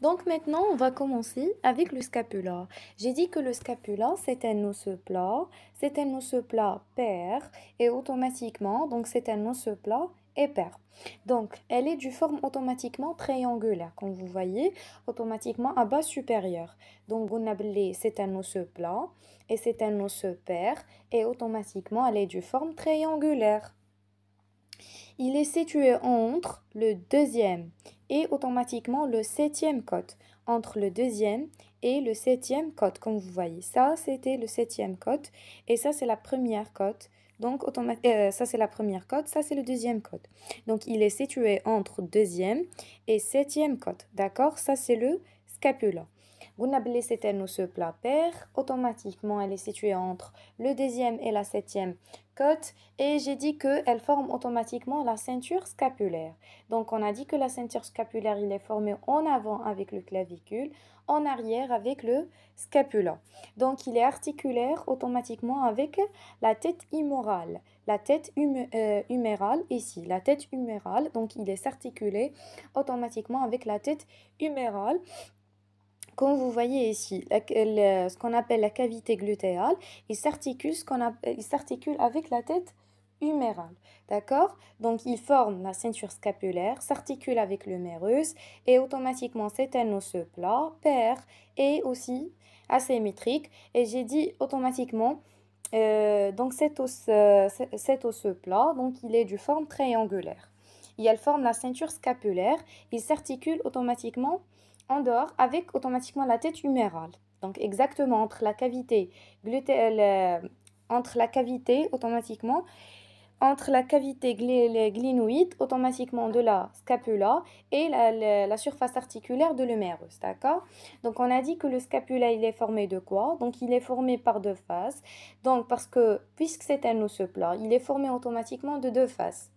Donc maintenant, on va commencer avec le scapula. J'ai dit que le scapula, c'est un osseux plat, c'est un osseux plat pair, et automatiquement, donc c'est un osseux plat et pair. Donc, elle est du forme automatiquement triangulaire, comme vous voyez, automatiquement à base supérieure. Donc, Gunabli, c'est un osseux plat, et c'est un osseux pair, et automatiquement, elle est du forme triangulaire. Il est situé entre le deuxième et automatiquement le septième côte. Entre le deuxième et le septième côte, comme vous voyez. Ça, c'était le septième côte et ça, c'est la première côte. Donc, ça, c'est la première côte, ça, c'est le deuxième côte. Donc, il est situé entre deuxième et septième côte. D'accord? Ça, c'est le scapula. Gounabli, c'est un osseux plat pair. Automatiquement, elle est située entre le deuxième et la septième côte. Et j'ai dit qu'elle forme automatiquement la ceinture scapulaire. Donc, on a dit que la ceinture scapulaire, il est formé en avant avec le clavicule, en arrière avec le scapula. Donc, il est articulaire automatiquement avec la tête humérale. La tête humérale ici, la tête humérale, donc il est s'articuler automatiquement avec la tête humérale. Comme vous voyez ici, ce qu'on appelle la cavité glutéale, il s'articule avec la tête humérale. D'accord? Donc, il forme la ceinture scapulaire, s'articule avec le mérus et automatiquement, c'est un osseux plat, pair et aussi asymétrique. Et j'ai dit automatiquement, donc cet osseux plat, donc il est de forme triangulaire. Et elle forme la ceinture scapulaire, il s'articule automatiquement en dehors avec automatiquement la tête humérale. Donc exactement entre la cavité automatiquement, entre la cavité glénoïde automatiquement de la scapula et la surface articulaire de l'humérus, d'accord? Donc on a dit que le scapula il est formé de quoi? Donc il est formé par deux faces. Donc parce que puisque c'est un osseux plat, il est formé automatiquement de deux faces,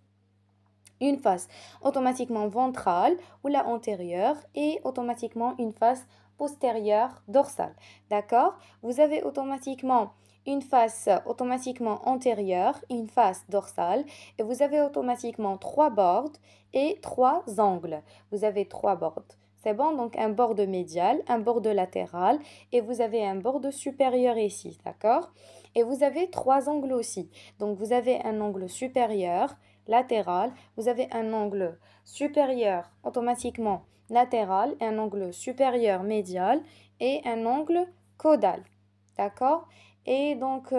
une face automatiquement ventrale ou la antérieure et automatiquement une face postérieure dorsale. D'accord? Vous avez automatiquement une face automatiquement antérieure, une face dorsale et vous avez automatiquement trois bords et trois angles. Vous avez trois bords. C'est bon, donc un bord médial, un bord latéral et vous avez un bord supérieur ici, d'accord? Et vous avez trois angles aussi. Donc vous avez un angle supérieur, latéral, vous avez un angle supérieur automatiquement latéral, un angle supérieur médial et un angle caudal. D'accord? Et donc,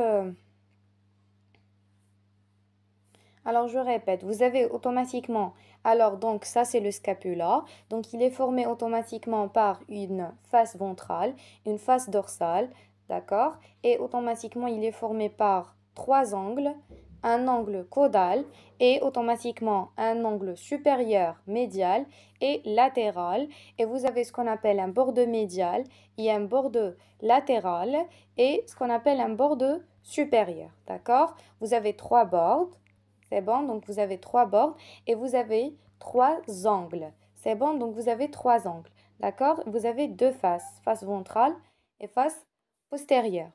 alors je répète, vous avez automatiquement, alors donc ça c'est le scapula, donc il est formé automatiquement par une face ventrale, une face dorsale, d'accord? Et automatiquement il est formé par trois angles, un angle caudal et automatiquement un angle supérieur médial et latéral. Et vous avez ce qu'on appelle un bord médial et un bord latéral et ce qu'on appelle un bord supérieur, d'accord? Vous avez trois bords. C'est bon, donc vous avez trois bords et vous avez trois angles. C'est bon, donc vous avez trois angles. D'accord? Vous avez deux faces, face ventrale et face postérieure.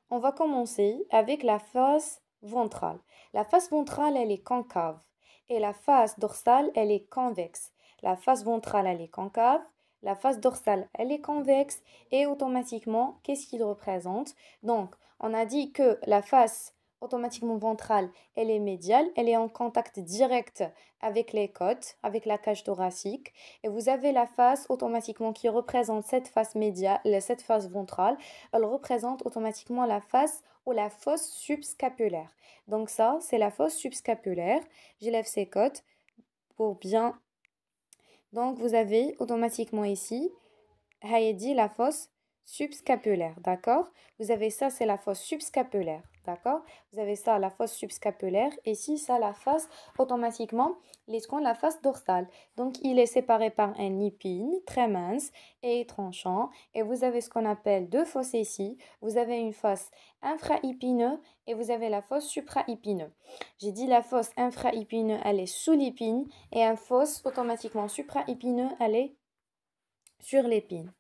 On va commencer avec la face ventrale. La face ventrale, elle est concave et la face dorsale, elle est convexe. La face ventrale, elle est concave, la face dorsale, elle est convexe et automatiquement, qu'est-ce qu'il représente? Donc, on a dit que la face automatiquement ventrale, elle est médiale, elle est en contact direct avec les côtes, avec la cage thoracique et vous avez la face automatiquement qui représente cette face médiale, cette face ventrale elle représente automatiquement la face ou la fosse subscapulaire. Donc ça, c'est la fosse subscapulaire. J'élève ces côtes pour bien. Donc vous avez automatiquement ici, Haïdi, la fosse subscapulaire, d'accord? Vous avez ça, c'est la fosse subscapulaire, d'accord? Vous avez ça, la fosse subscapulaire, et ici, ça, la face, automatiquement, les secondes, la face dorsale. Donc, il est séparé par un épine très mince et tranchant, et vous avez ce qu'on appelle deux fosses ici. Vous avez une fosse infraépineuse et vous avez la fosse supraépineuse. J'ai dit la fosse infraépineuse, elle est sous l'épine, et un fosse automatiquement supraépineuse, elle est sur l'épine.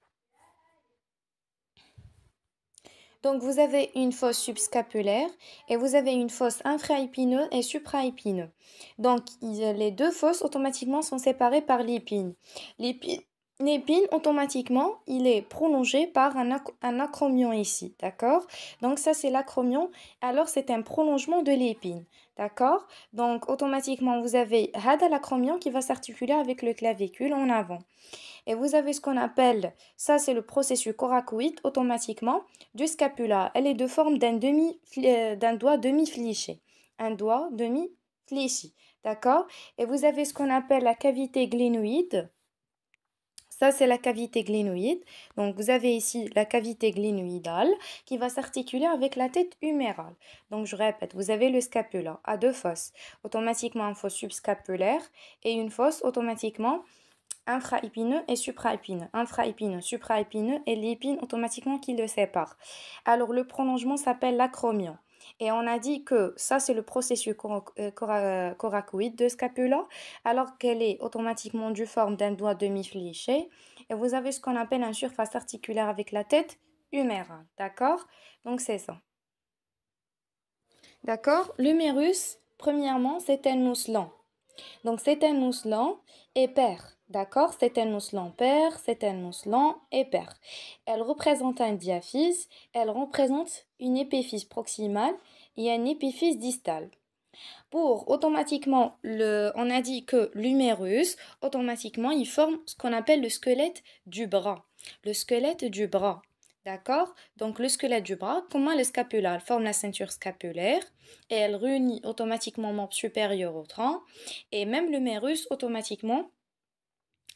Donc, vous avez une fosse subscapulaire et vous avez une fosse infraépineuse et supraépineux. Donc, les deux fosses automatiquement sont séparées par l'épine. L'épine, l'épine, automatiquement, il est prolongé par un acromion ici, d'accord? Donc, ça, c'est l'acromion. Alors, c'est un prolongement de l'épine, d'accord? Donc, automatiquement, vous avez hada l'acromion qui va s'articuler avec le clavicule en avant. Et vous avez ce qu'on appelle, ça c'est le processus coracoïde automatiquement du scapula. Elle est de forme d'un doigt demi-fléché. Un doigt demi-fléché. D'accord? Et vous avez ce qu'on appelle la cavité glénoïde. Ça, c'est la cavité glénoïde. Donc, vous avez ici la cavité glénoïdale qui va s'articuler avec la tête humérale. Donc, je répète, vous avez le scapula à deux fosses. Automatiquement, une fosse subscapulaire et une fosse automatiquement infraépineux et supraépineux. Infraépineux, supraépineux et l'épine automatiquement qui le sépare. Alors le prolongement s'appelle l'acromion. Et on a dit que ça c'est le processus coracoïde de scapula, alors qu'elle est automatiquement du forme d'un doigt demi-fléché. Et vous avez ce qu'on appelle une surface articulaire avec la tête humérale. D'accord? Donc c'est ça. D'accord? L'humérus, premièrement, c'est un os lent. Donc, c'est un os lent et pair. D'accord? C'est un os lent pair, c'est un os lent et pair. Elle représente un diaphyse, elle représente une épiphyse proximale et un épiphyse distal. Pour automatiquement, on a dit que l'humérus, automatiquement, il forme ce qu'on appelle le squelette du bras. Le squelette du bras. D'accord? Donc, le squelette du bras, comment le scapula? Elle forme la ceinture scapulaire et elle réunit automatiquement le membre supérieur au tronc. Et même l'humérus, automatiquement,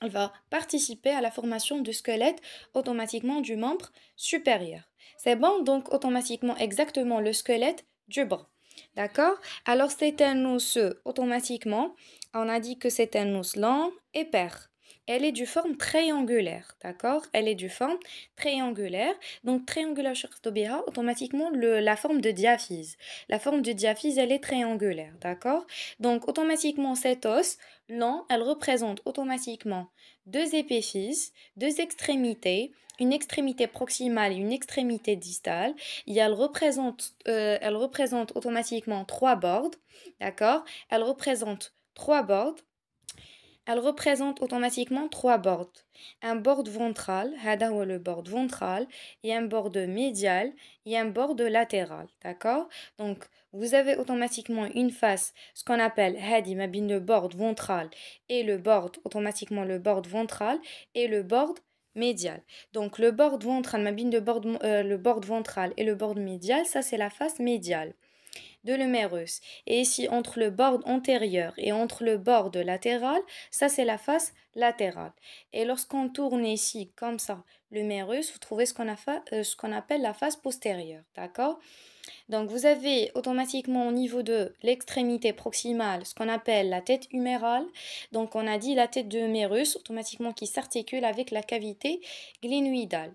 elle va participer à la formation du squelette automatiquement du membre supérieur. C'est bon, donc automatiquement exactement le squelette du bras. D'accord? Alors c'est un os automatiquement. On a dit que c'est un os lent et pair. Elle est du forme triangulaire, d'accord? Elle est du forme triangulaire. Donc triangulaire automatiquement la forme de diaphyse. La forme de diaphyse, elle est triangulaire, d'accord? Donc automatiquement cet os lent, elle représente automatiquement deux épiphyses, deux extrémités, une extrémité proximale et une extrémité distale. Et elle représente automatiquement trois bords, d'accord? Elle représente trois bords. Elle représente automatiquement trois bords. Un bord ventral, hada ou le bord ventral, et un bord médial et un bord latéral, d'accord? Donc, vous avez automatiquement une face, ce qu'on appelle hadi ma bin le bord ventral et automatiquement le bord ventral et le bord médial. Donc, le bord ventral, ma bin le bord ventral et le bord médial, ça c'est la face médiale de l'humérus. Et ici, entre le bord antérieur et entre le bord latéral, ça c'est la face latérale. Et lorsqu'on tourne ici, comme ça, l'humérus, vous trouvez ce qu'on appelle la face postérieure. D'accord? Donc vous avez automatiquement au niveau de l'extrémité proximale ce qu'on appelle la tête humérale. Donc on a dit la tête de l'humérus automatiquement qui s'articule avec la cavité glénoïdale.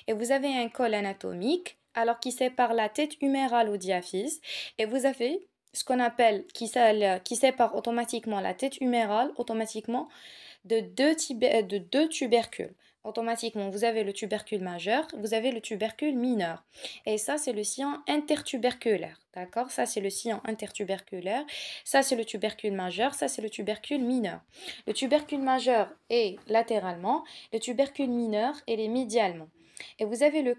Et vous avez un col anatomique alors qui sépare la tête humérale au diaphyse. Et vous avez ce qu'on appelle qui sépare automatiquement la tête humérale automatiquement de deux tubercules. Automatiquement, vous avez le tubercule majeur, vous avez le tubercule mineur. Et ça, c'est le sillon intertuberculaire. D'accord? Ça, c'est le sillon intertuberculaire. Ça, c'est le tubercule majeur. Ça, c'est le tubercule mineur. Le tubercule majeur est latéralement. Le tubercule mineur est médialement. Et vous avez le